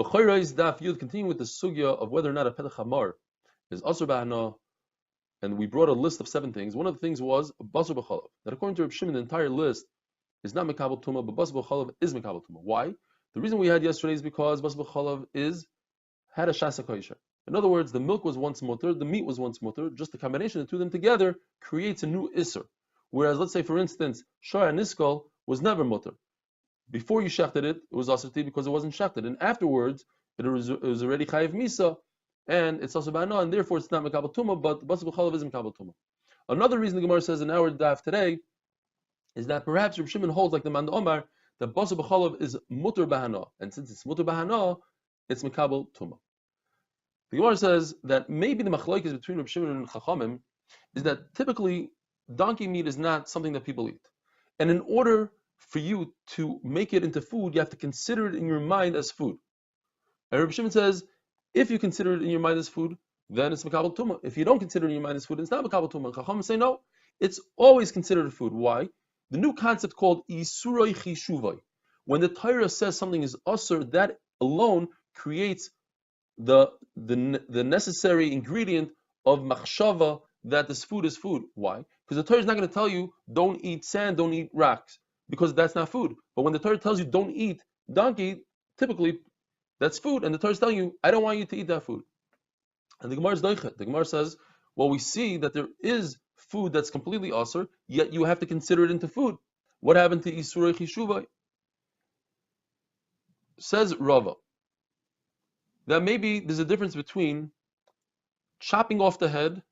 Bechoros Daf Yud, continuing with the sugya of whether or not a petach hamar is asur b'hana, and we brought a list of 7 things. One of the things was basar b'chalav. That according to Reb Shimon, the entire list is not mekabel tumah, but basar b'chalav is mekabel tumah. Why? The reason we had yesterday is because basar b'chalav had a shasa kosher. In other words, the milk was once mutter, the meat was once mutter. Just the combination of the two of them together creates a new isser. Whereas, let's say, for instance, shar and niskal was never mutter. Before you shechted it, it was asrti because it wasn't shechted, and afterwards it was already chayiv misa, and it's also ba'ana, and therefore it's not mekabel tumah, but basar b'chalav is mekabel tumah. Another reason the Gemara says in our daf today is that perhaps Reb Shimon holds like the Man Omar that basar b'chalav is mutter b'hana, and since it's mutter b'hana, it's mekabel tumah. The Gemara says that maybe the machlokes between Reb Shimon and Chachamim is that typically donkey meat is not something that people eat, and in order for you to make it into food, you have to consider it in your mind as food. And Reb Shimon says, if you consider it in your mind as food, then it's mekabel tumah. If you don't consider it in your mind as food, it's not mekabel tumah. Chachamim say no, it's always considered a food. Why? The new concept called isuroi chishuvai. When the Torah says something is asur, that alone creates the necessary ingredient of machshava that this food is food. Why? Because the Torah is not going to tell you don't eat sand, don't eat rocks, because that's not food. But when the Torah tells you don't eat donkey, typically that's food, and the Torah is telling you I don't want you to eat that food. And the Gemara is doichet. The Gemara says, well, we see that there is food that's completely asur, yet you have to consider it into food. What happened to isurei chishuvai? Says Rava that maybe there's a difference between chopping off the head,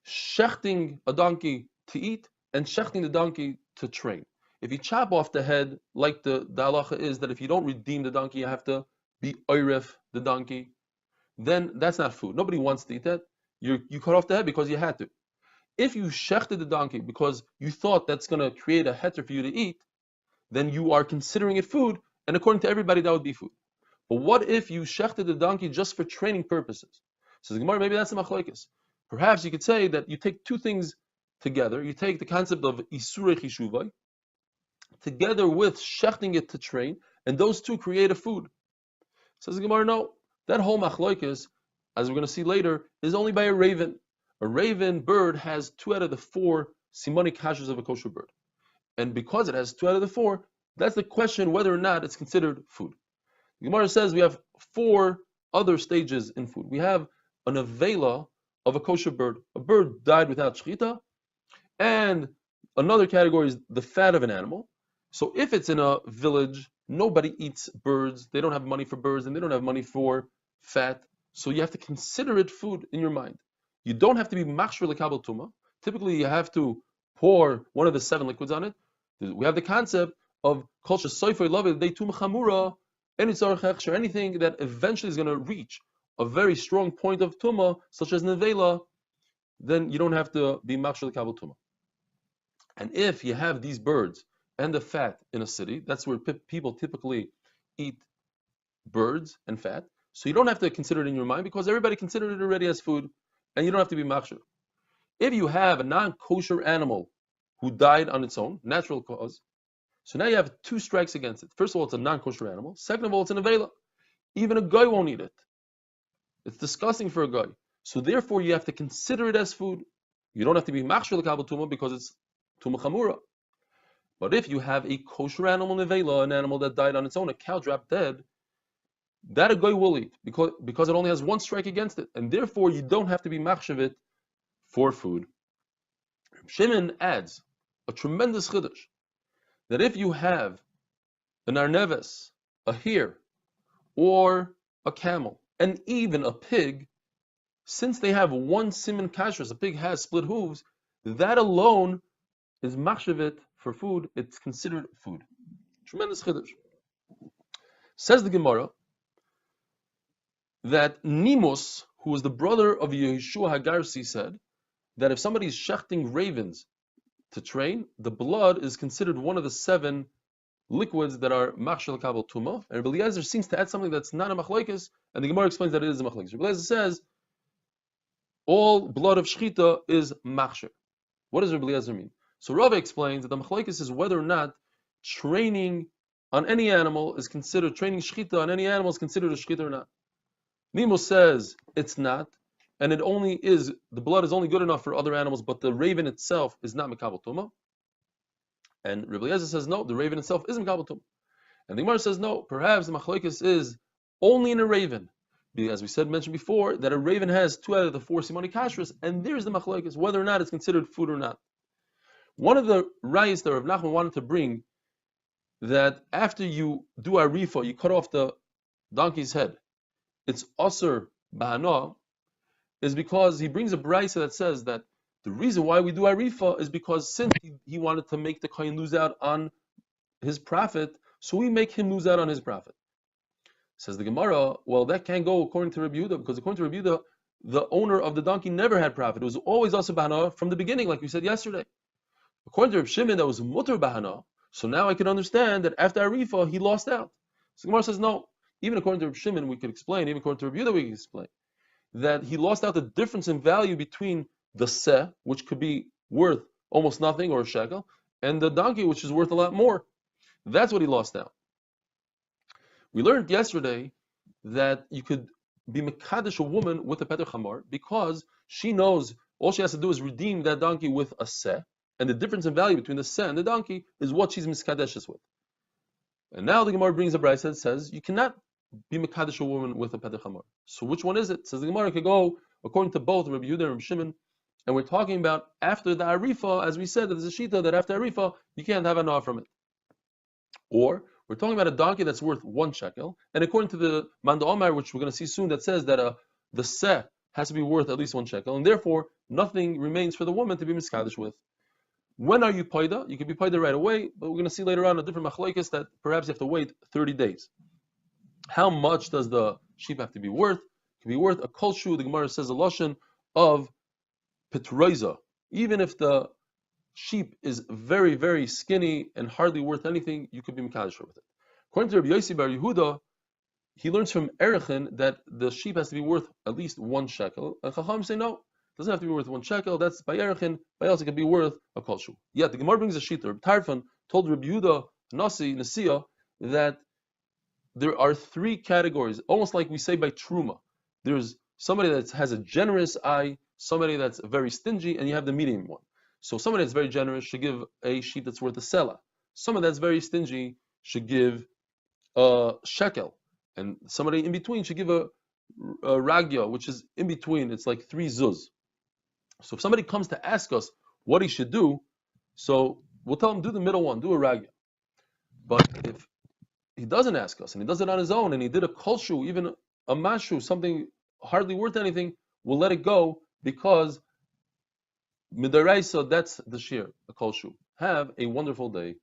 shechting a donkey to eat, and shechting the donkey to train. If you chop off the head, like the halacha is that if you don't redeem the donkey, you have to be oiref the donkey, then that's not food. Nobody wants to eat that. You cut off the head because you had to. If you shechted the donkey because you thought that's going to create a heter for you to eat, then you are considering it food, and according to everybody, that would be food. But what if you shechted the donkey just for training purposes? So the Gemara, maybe that's the machlokes. Perhaps you could say that you take 2 things together. You take the concept of isurei chishuvai together with shechting it to train, and those 2 create a food. Says the Gemara, no. That whole machlokes, as we're going to see later, is only by a raven. A raven bird has 2 out of the 4 simonic kashrus of a kosher bird. And because it has 2 out of the 4, that's the question whether or not it's considered food. The Gemara says we have 4 other stages in food. We have an avela of a kosher bird. A bird died without shechita, and another category is the fat of an animal. So if it's in a village, nobody eats birds, they don't have money for birds, and they don't have money for fat, so you have to consider it food in your mind. You don't have to be machshir lekabel tumah. Typically, you have to pour one of the 7 liquids on it. We have the concept of kol shesoifer loved they tumah chamura, anything that eventually is going to reach a very strong point of tumah, such as nevela, then you don't have to be machshir lekabel tumah. And if you have these birds and the fat in a city, that's where people typically eat birds and fat. So you don't have to consider it in your mind because everybody considered it already as food, and you don't have to be machshir. If you have a non-kosher animal who died on its own, natural cause, so now you have 2 strikes against it. First of all, it's a non-kosher animal. Second of all, it's an avela. Even a guy won't eat it. It's disgusting for a guy. So therefore, you have to consider it as food. You don't have to be machshir lekabel tumah because it's tumah chamura. But if you have a kosher animal nevela, an animal that died on its own, a cow dropped dead, that a guy will eat because it only has 1 strike against it, and therefore you don't have to be machshav it for food. Shimon adds a tremendous chiddush that if you have an arneves, a hare, or a camel, and even a pig, since they have 1 siman kashrus, a pig has split hooves, that alone is machshav it for food. It's considered food. Tremendous chiddush. Says the Gemara that Nimus, who was the brother of Yeshua Hagarsi, said that if somebody is shechting ravens to train, the blood is considered one of the 7 liquids that are machshir lekabel tumah. And Rebbe Eliezer seems to add something that's not a machlokes, and the Gemara explains that it is a machlokes. Rebbe Eliezer says all blood of shechita is machshir. What does Rebbe Eliezer mean? So Rava explains that the machlokes is whether or not training on any animal is considered, training shchita on any animal is considered a shchita or not. Nemo says it's not, and it only is, the blood is only good enough for other animals, but the raven itself is not mekabel tuma. And Rabbi Eliezer says no, the raven itself is mekabel tuma. And the Gemara says no, perhaps the machlokes is only in a raven. As we mentioned before, that a raven has 2 out of the 4 simoni kashrus, and there's the machlokes, whether or not it's considered food or not. One of the rayos that Rav Nachman wanted to bring, that after you do arifa, you cut off the donkey's head, it's asur b'hana, is because he brings a brayso that says that the reason why we do arifa is because since he wanted to make the kohen lose out on his profit, so we make him lose out on his profit. Says the Gemara, well, that can't go according to Rabbi Yehuda, because according to Rabbi Yehuda, the owner of the donkey never had profit. It was always asur b'hana from the beginning, like we said yesterday. According to Rabbi Shimon, that was mutar b'hana. So now I can understand that after arifa, he lost out. So the Gemara says no. Even according to Rabbi Shimon, we could explain. Even according to Rabbi Yehuda, we can explain that he lost out the difference in value between the seh, which could be worth almost nothing or a shekel, and the donkey, which is worth a lot more. That's what he lost out. We learned yesterday that you could be mekadesh a woman with a peter chamor because she knows all she has to do is redeem that donkey with a seh, and the difference in value between the seh and the donkey is what she's miskadeshes with. And now the Gemara brings a brayso that says you cannot be mekadesh a woman with a peter chamor. So which one is it? Says the Gemara could go according to both Rabbi Yehuda and Rabbi Shimon, and we're talking about after the arifa, as we said, there's a shita that after arifa you can't have an from it. Or we're talking about a donkey that's worth 1 shekel, and according to the Manda Omar, which we're going to see soon, that says that the seh has to be worth at least 1 shekel, and therefore nothing remains for the woman to be miskadish with. When are you paida? You can be paida right away, but we're going to see later on a different machlokes that perhaps you have to wait 30 days. How much does the sheep have to be worth? It can be worth a kol shu. The Gemara says a lashon of pitroiza. Even if the sheep is very, very skinny and hardly worth anything, you could be mekadosh with it. According to Rabbi Yossi bar Yehuda, he learns from Erechin that the sheep has to be worth at least 1 shekel. And Chacham say no, it doesn't have to be worth 1 shekel. That's by Erechin. By else it can be worth a kol shu. Yet the Gemara brings a shita. Rabbi Tarfon told Rabbi Yehuda Nasiya that there are 3 categories, almost like we say by truma. There's somebody that has a generous eye, somebody that's very stingy, and you have the medium one. So somebody that's very generous should give a sheep that's worth a sela. Someone that's very stingy should give a shekel. And somebody in between should give a ragya, which is in between. It's like 3 zuz. So if somebody comes to ask us what he should do, so we'll tell him, do the middle one, do a ragya. But if he doesn't ask us, and he does it on his own, and he did a kol shu, even a mashu, something hardly worth anything, we'll let it go, because midaraisa, that's the shir, a kol shu. Have a wonderful day.